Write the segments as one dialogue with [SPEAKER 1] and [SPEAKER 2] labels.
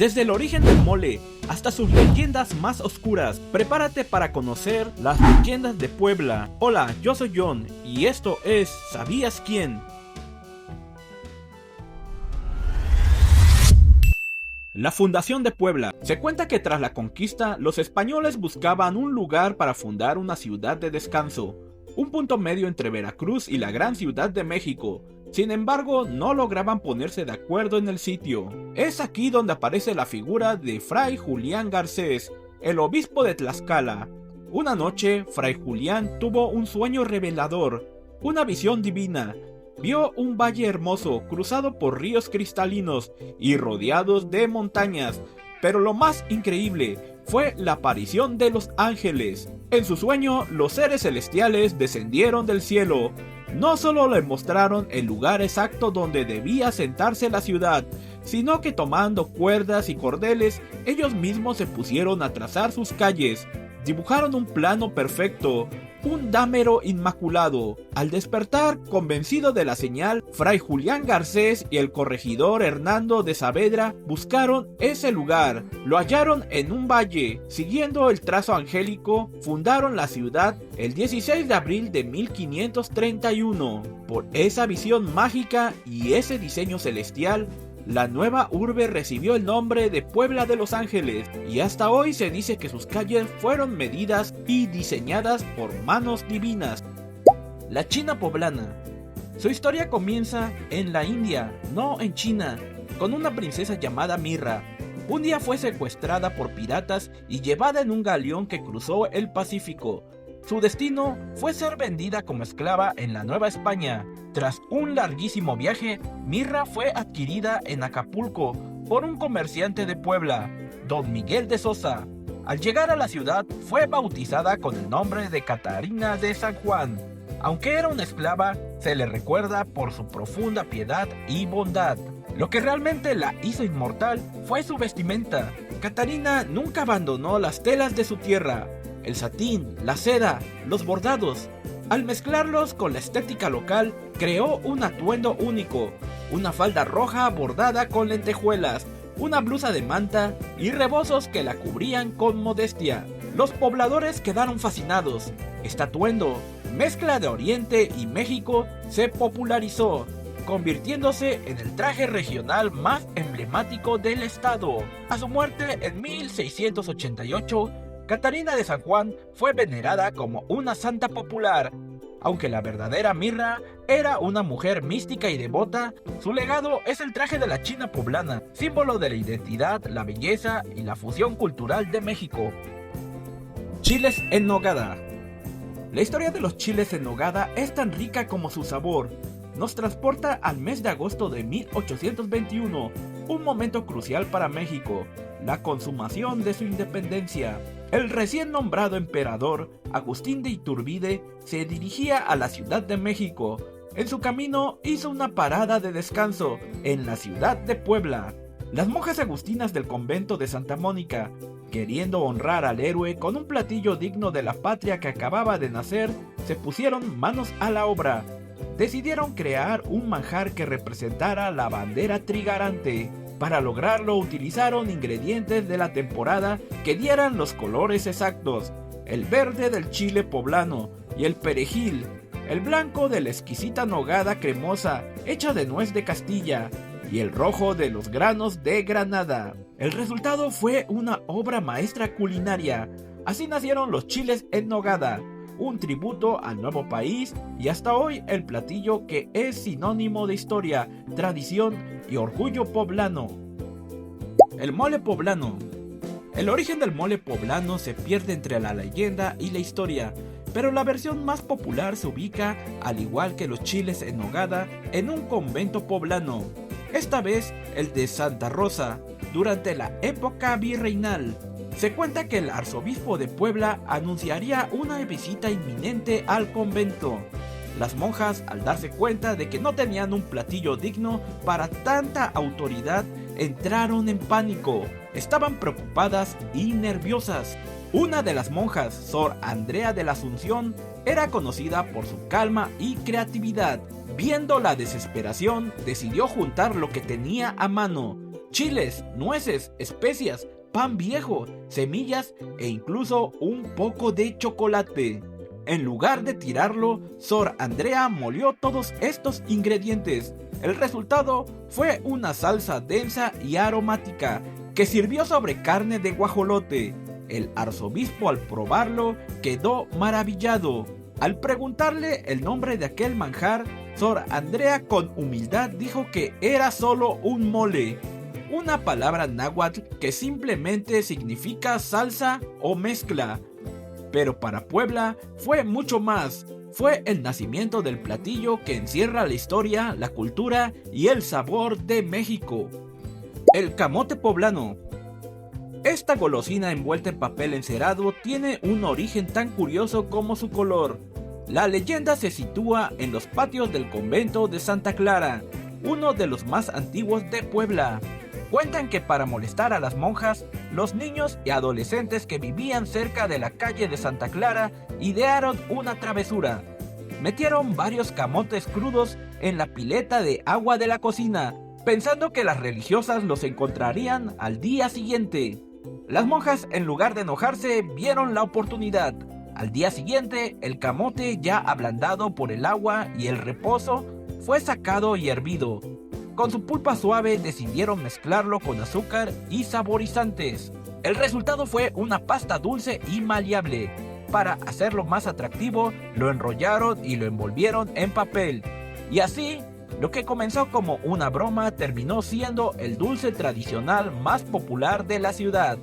[SPEAKER 1] Desde el origen del mole hasta sus leyendas más oscuras, prepárate para conocer las leyendas de Puebla. Hola, yo soy John y esto es ¿Sabías quién? La fundación de Puebla. Se cuenta que tras la conquista, los españoles buscaban un lugar para fundar una ciudad de descanso, un punto medio entre Veracruz y la gran Ciudad de México. Sin embargo, no lograban ponerse de acuerdo en el sitio. Es aquí donde aparece la figura de Fray Julián Garcés, el obispo de Tlaxcala. Una noche, Fray Julián tuvo un sueño revelador, una visión divina. Vio un valle hermoso, cruzado por ríos cristalinos y rodeados de montañas. Pero lo más increíble fue la aparición de los ángeles. En su sueño, los seres celestiales descendieron del cielo. No solo le mostraron el lugar exacto donde debía sentarse la ciudad, sino que tomando cuerdas y cordeles, ellos mismos se pusieron a trazar sus calles. Dibujaron un plano perfecto, un dámero inmaculado. Al despertar, convencido de la señal, Fray Julián Garcés y el corregidor Hernando de Saavedra buscaron ese lugar. Lo hallaron en un valle. Siguiendo el trazo angélico, fundaron la ciudad el 16 de abril de 1531. Por esa visión mágica y ese diseño celestial, la nueva urbe recibió el nombre de Puebla de Los Ángeles, y hasta hoy se dice que sus calles fueron medidas y diseñadas por manos divinas. La China poblana. Su historia comienza en la India, no en China, con una princesa llamada Mirra. Un día fue secuestrada por piratas y llevada en un galeón que cruzó el Pacífico. Su destino fue ser vendida como esclava en la Nueva España. Tras un larguísimo viaje, Mirra fue adquirida en Acapulco por un comerciante de Puebla, Don Miguel de Sosa. Al llegar a la ciudad, fue bautizada con el nombre de Catarina de San Juan. Aunque era una esclava, se le recuerda por su profunda piedad y bondad. Lo que realmente la hizo inmortal fue su vestimenta. Catarina nunca abandonó las telas de su tierra. El satín, la seda, los bordados. Al mezclarlos con la estética local, creó un atuendo único, una falda roja bordada con lentejuelas, una blusa de manta y rebozos que la cubrían con modestia. Los pobladores quedaron fascinados. Este atuendo, mezcla de Oriente y México, se popularizó, convirtiéndose en el traje regional más emblemático del estado. A su muerte en 1688, Catarina de San Juan fue venerada como una santa popular. Aunque la verdadera Mirra era una mujer mística y devota, su legado es el traje de la China poblana, símbolo de la identidad, la belleza y la fusión cultural de México. Chiles en nogada. La historia de los chiles en nogada es tan rica como su sabor. Nos transporta al mes de agosto de 1821, un momento crucial para México, la consumación de su independencia. El recién nombrado emperador, Agustín de Iturbide, se dirigía a la Ciudad de México. En su camino hizo una parada de descanso en la ciudad de Puebla. Las monjas agustinas del convento de Santa Mónica, queriendo honrar al héroe con un platillo digno de la patria que acababa de nacer, se pusieron manos a la obra. Decidieron crear un manjar que representara la bandera trigarante. Para lograrlo utilizaron ingredientes de la temporada que dieran los colores exactos: el verde del chile poblano y el perejil, el blanco de la exquisita nogada cremosa hecha de nuez de Castilla y el rojo de los granos de Granada. El resultado fue una obra maestra culinaria. Así nacieron los chiles en nogada, un tributo al nuevo país y hasta hoy el platillo que es sinónimo de historia, tradición y orgullo poblano. El mole poblano. El origen del mole poblano se pierde entre la leyenda y la historia, pero la versión más popular se ubica, al igual que los chiles en nogada, en un convento poblano, esta vez el de Santa Rosa, durante la época virreinal. Se cuenta que el arzobispo de Puebla anunciaría una visita inminente al convento. Las monjas, al darse cuenta de que no tenían un platillo digno para tanta autoridad, entraron en pánico. Estaban preocupadas y nerviosas. Una de las monjas, Sor Andrea de la Asunción, era conocida por su calma y creatividad. Viendo la desesperación, decidió juntar lo que tenía a mano: chiles, nueces, especias, pan viejo, semillas e incluso un poco de chocolate. En lugar de tirarlo, Sor Andrea molió todos estos ingredientes. El resultado fue una salsa densa y aromática que sirvió sobre carne de guajolote. El arzobispo, al probarlo, quedó maravillado. Al preguntarle el nombre de aquel manjar, Sor Andrea con humildad dijo que era solo un mole, una palabra náhuatl que simplemente significa salsa o mezcla. Pero para Puebla fue mucho más. Fue el nacimiento del platillo que encierra la historia, la cultura y el sabor de México. El camote poblano. Esta golosina envuelta en papel encerado tiene un origen tan curioso como su color. La leyenda se sitúa en los patios del convento de Santa Clara, uno de los más antiguos de Puebla. Cuentan que para molestar a las monjas, los niños y adolescentes que vivían cerca de la calle de Santa Clara idearon una travesura. Metieron varios camotes crudos en la pileta de agua de la cocina, pensando que las religiosas los encontrarían al día siguiente. Las monjas, en lugar de enojarse, vieron la oportunidad. Al día siguiente, el camote, ya ablandado por el agua y el reposo, fue sacado y hervido. Con su pulpa suave decidieron mezclarlo con azúcar y saborizantes. El resultado fue una pasta dulce y maleable. Para hacerlo más atractivo, lo enrollaron y lo envolvieron en papel. Y así, lo que comenzó como una broma terminó siendo el dulce tradicional más popular de la ciudad.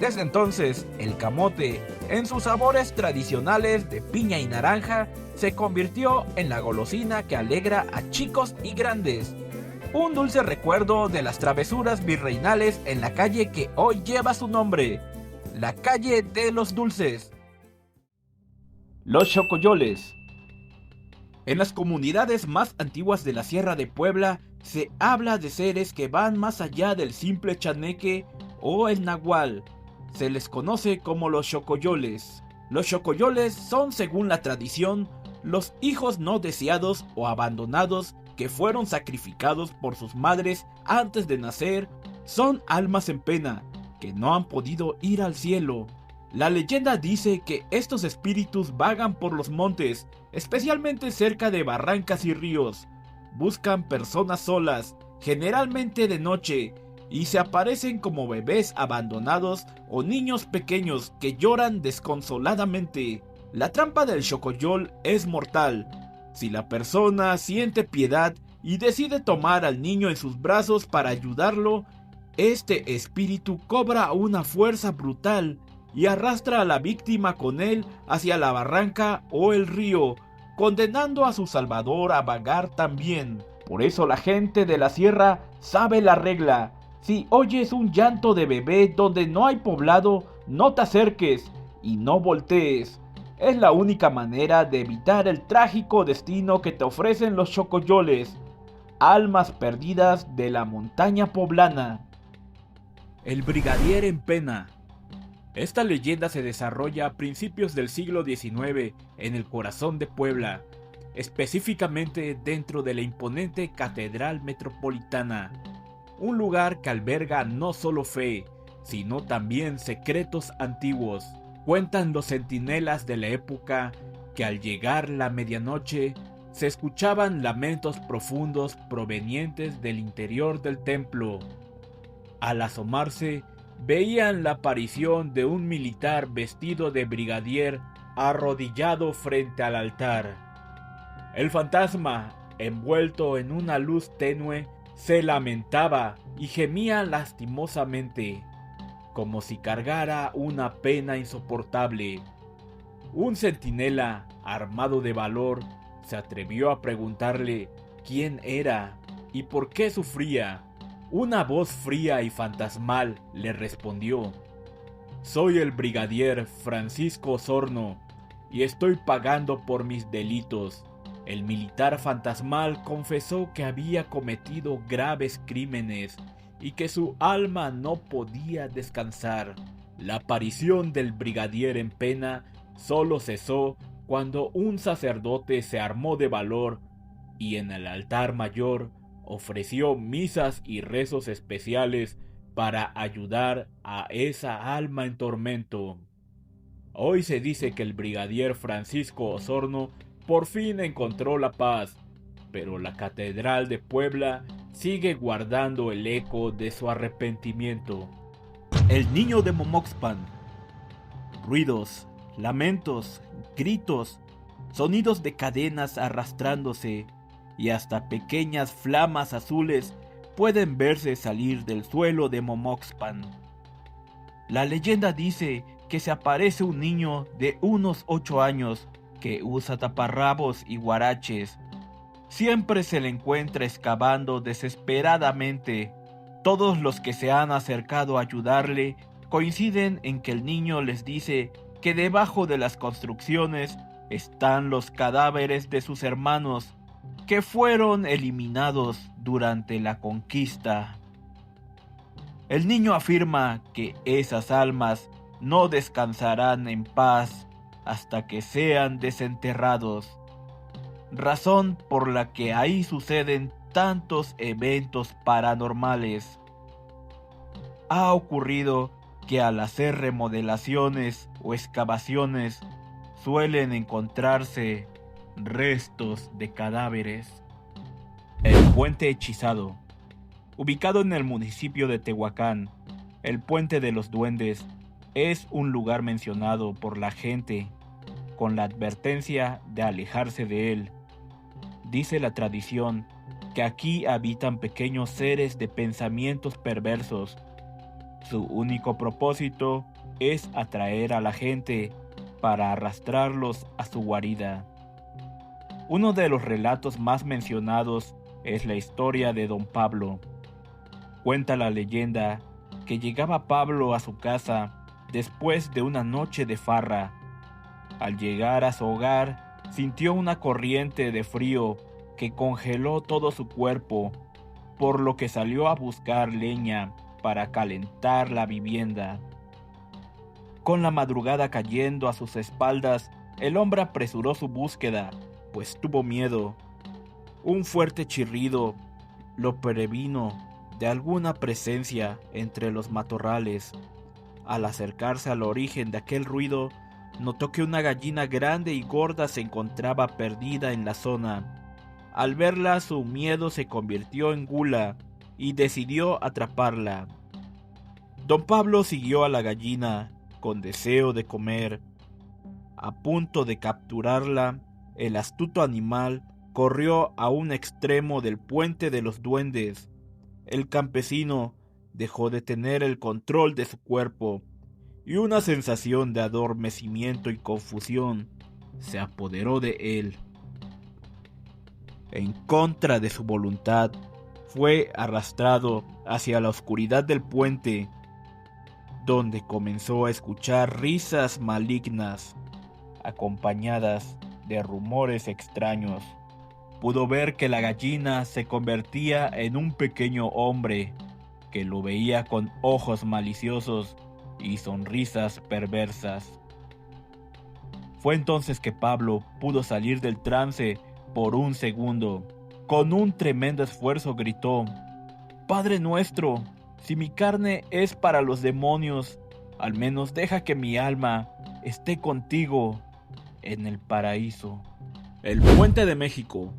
[SPEAKER 1] Desde entonces, el camote, en sus sabores tradicionales de piña y naranja, se convirtió en la golosina que alegra a chicos y grandes. Un dulce recuerdo de las travesuras virreinales en la calle que hoy lleva su nombre, la calle de los dulces. Los chocoyoles. En las comunidades más antiguas de la Sierra de Puebla se habla de seres que van más allá del simple chaneque o el nahual. Se les conoce como los chocoyoles. Los chocoyoles son, según la tradición, los hijos no deseados o abandonados que fueron sacrificados por sus madres antes de nacer. Son almas en pena que no han podido ir al cielo. La leyenda dice que estos espíritus vagan por los montes, especialmente cerca de barrancas y ríos. Buscan personas solas, generalmente de noche, y se aparecen como bebés abandonados o niños pequeños que lloran desconsoladamente. La trampa del chocoyol es mortal. Si la persona siente piedad y decide tomar al niño en sus brazos para ayudarlo, este espíritu cobra una fuerza brutal y arrastra a la víctima con él hacia la barranca o el río, condenando a su salvador a vagar también. Por eso la gente de la sierra sabe la regla: si oyes un llanto de bebé donde no hay poblado, no te acerques y no voltees. Es la única manera de evitar el trágico destino que te ofrecen los chocoyoles, almas perdidas de la montaña poblana. El brigadier en pena. Esta leyenda se desarrolla a principios del siglo XIX en el corazón de Puebla, específicamente dentro de la imponente Catedral Metropolitana, un lugar que alberga no solo fe, sino también secretos antiguos. Cuentan los centinelas de la época que al llegar la medianoche se escuchaban lamentos profundos provenientes del interior del templo. Al asomarse, veían la aparición de un militar vestido de brigadier arrodillado frente al altar. El fantasma, envuelto en una luz tenue, se lamentaba y gemía lastimosamente, como si cargara una pena insoportable. Un centinela, armado de valor, se atrevió a preguntarle quién era y por qué sufría. Una voz fría y fantasmal le respondió: «Soy el brigadier Francisco Osorno y estoy pagando por mis delitos». El militar fantasmal confesó que había cometido graves crímenes y que su alma no podía descansar. La aparición del brigadier en pena solo cesó cuando un sacerdote se armó de valor y en el altar mayor ofreció misas y rezos especiales para ayudar a esa alma en tormento. Hoy se dice que el brigadier Francisco Osorno por fin encontró la paz, pero la Catedral de Puebla sigue guardando el eco de su arrepentimiento. El niño de Momoxpan. Ruidos, lamentos, gritos, sonidos de cadenas arrastrándose y hasta pequeñas flamas azules pueden verse salir del suelo de Momoxpan. La leyenda dice que se aparece un niño de unos 8 años que usa taparrabos y guaraches. Siempre se le encuentra excavando desesperadamente. Todos los que se han acercado a ayudarle coinciden en que el niño les dice que debajo de las construcciones están los cadáveres de sus hermanos que fueron eliminados durante la conquista. El niño afirma que esas almas no descansarán en paz hasta que sean desenterrados, razón por la que ahí suceden tantos eventos paranormales. Ha ocurrido que al hacer remodelaciones o excavaciones suelen encontrarse restos de cadáveres. El puente hechizado. Ubicado en el municipio de Tehuacán, el Puente de los Duendes es un lugar mencionado por la gente con la advertencia de alejarse de él. Dice la tradición que aquí habitan pequeños seres de pensamientos perversos. Su único propósito es atraer a la gente para arrastrarlos a su guarida. Uno de los relatos más mencionados es la historia de Don Pablo. Cuenta la leyenda que llegaba Pablo a su casa después de una noche de farra. Al llegar a su hogar, sintió una corriente de frío que congeló todo su cuerpo, por lo que salió a buscar leña para calentar la vivienda. Con la madrugada cayendo a sus espaldas, el hombre apresuró su búsqueda, pues tuvo miedo. Un fuerte chirrido lo previno de alguna presencia entre los matorrales. Al acercarse al origen de aquel ruido, notó que una gallina grande y gorda se encontraba perdida en la zona. Al verla, su miedo se convirtió en gula y decidió atraparla. Don Pablo siguió a la gallina con deseo de comer. A punto de capturarla, el astuto animal corrió a un extremo del Puente de los Duendes. El campesino dejó de tener el control de su cuerpo y una sensación de adormecimiento y confusión se apoderó de él. En contra de su voluntad, fue arrastrado hacia la oscuridad del puente, donde comenzó a escuchar risas malignas, acompañadas de rumores extraños. Pudo ver que la gallina se convertía en un pequeño hombre, que lo veía con ojos maliciosos y sonrisas perversas. Fue entonces que Pablo pudo salir del trance por un segundo. Con un tremendo esfuerzo gritó: «Padre nuestro, si mi carne es para los demonios, al menos deja que mi alma esté contigo en el paraíso». El Puente de México.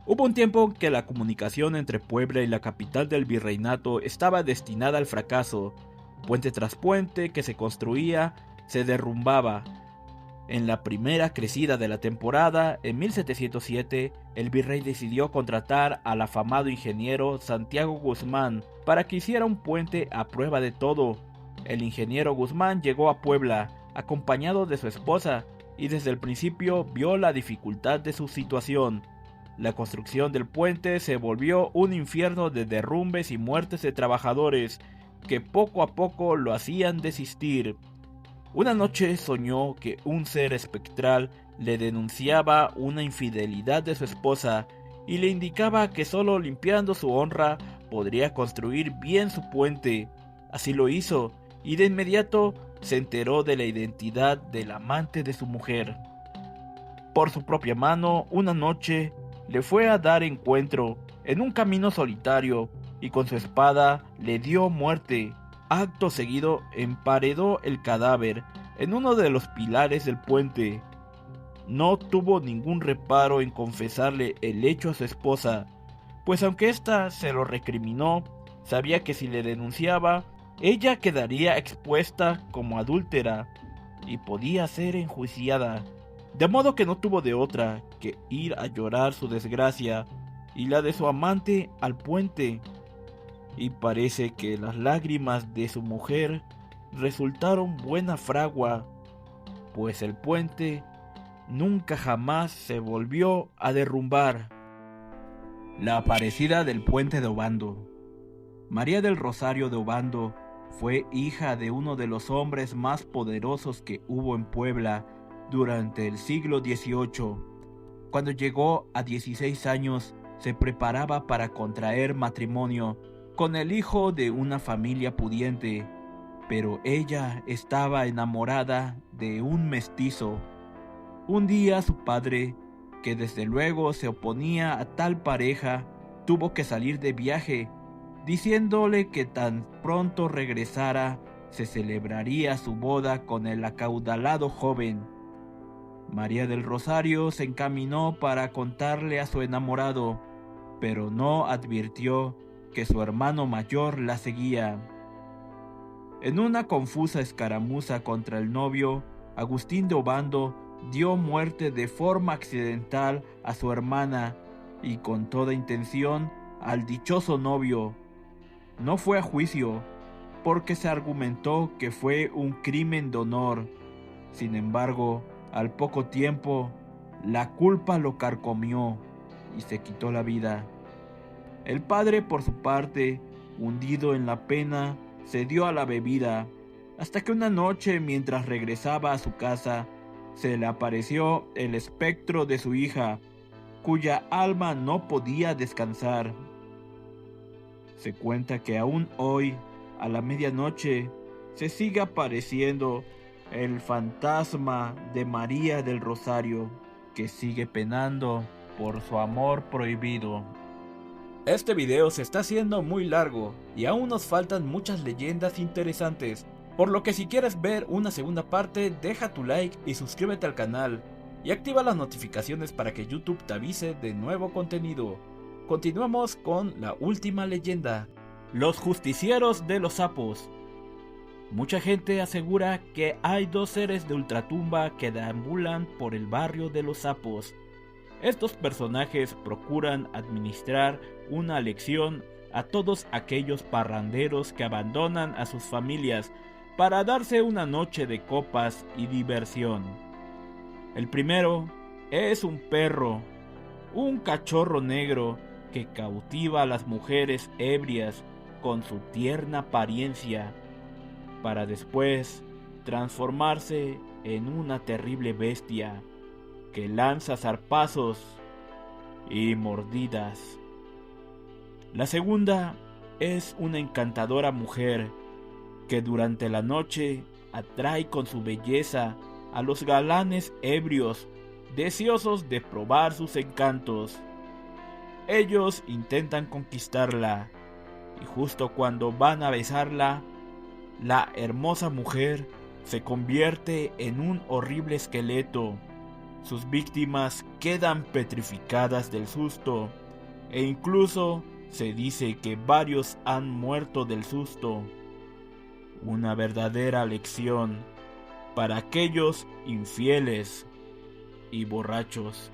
[SPEAKER 1] Hubo un tiempo que la comunicación entre Puebla y la capital del virreinato estaba destinada al fracaso. Puente tras puente que se construía se derrumbaba. En la primera crecida de la temporada, en 1707, el virrey decidió contratar al afamado ingeniero Santiago Guzmán para que hiciera un puente a prueba de todo. El ingeniero Guzmán llegó a Puebla, acompañado de su esposa, y desde el principio vio la dificultad de su situación. La construcción del puente se volvió un infierno de derrumbes y muertes de trabajadores, que poco a poco lo hacían desistir. Una noche soñó que un ser espectral le denunciaba una infidelidad de su esposa y le indicaba que solo limpiando su honra podría construir bien su puente. Así lo hizo, y de inmediato se enteró de la identidad del amante de su mujer. Por su propia mano, una noche le fue a dar encuentro en un camino solitario y con su espada le dio muerte. Acto seguido emparedó el cadáver en uno de los pilares del puente. No tuvo ningún reparo en confesarle el hecho a su esposa, pues aunque ésta se lo recriminó, sabía que si le denunciaba, ella quedaría expuesta como adúltera y podía ser enjuiciada. De modo que no tuvo de otra que ir a llorar su desgracia y la de su amante al puente. Y parece que las lágrimas de su mujer resultaron buena fragua, pues el puente nunca jamás se volvió a derrumbar. La aparecida del puente de Obando. María del Rosario de Obando fue hija de uno de los hombres más poderosos que hubo en Puebla durante el siglo XVIII. Cuando llegó a 16 años, se preparaba para contraer matrimonio con el hijo de una familia pudiente, pero ella estaba enamorada de un mestizo. Un día su padre, que desde luego se oponía a tal pareja, tuvo que salir de viaje, diciéndole que tan pronto regresara, se celebraría su boda con el acaudalado joven. María del Rosario se encaminó para contarle a su enamorado, pero no advirtió que su hermano mayor la seguía. En una confusa escaramuza contra el novio, Agustín de Obando dio muerte de forma accidental a su hermana y con toda intención al dichoso novio. No fue a juicio, porque se argumentó que fue un crimen de honor. Sin embargo, al poco tiempo, la culpa lo carcomió y se quitó la vida. El padre, por su parte, hundido en la pena, se dio a la bebida, hasta que una noche, mientras regresaba a su casa, se le apareció el espectro de su hija, cuya alma no podía descansar. Se cuenta que aún hoy, a la medianoche, se sigue apareciendo el fantasma de María del Rosario, que sigue penando por su amor prohibido. Este video se está haciendo muy largo y aún nos faltan muchas leyendas interesantes, por lo que si quieres ver una segunda parte, deja tu like y suscríbete al canal y activa las notificaciones para que YouTube te avise de nuevo contenido. Continuamos con la última leyenda: los justicieros de los sapos. Mucha gente asegura que hay dos seres de ultratumba que deambulan por el barrio de los sapos. Estos personajes procuran administrar una lección a todos aquellos parranderos que abandonan a sus familias para darse una noche de copas y diversión. El primero es un perro, un cachorro negro que cautiva a las mujeres ebrias con su tierna apariencia, para después transformarse en una terrible bestia que lanza zarpazos y mordidas. La segunda es una encantadora mujer que durante la noche atrae con su belleza a los galanes ebrios, deseosos de probar sus encantos. Ellos intentan conquistarla, y justo cuando van a besarla, la hermosa mujer se convierte en un horrible esqueleto. Sus víctimas quedan petrificadas del susto, e incluso se dice que varios han muerto del susto. Una verdadera lección para aquellos infieles y borrachos.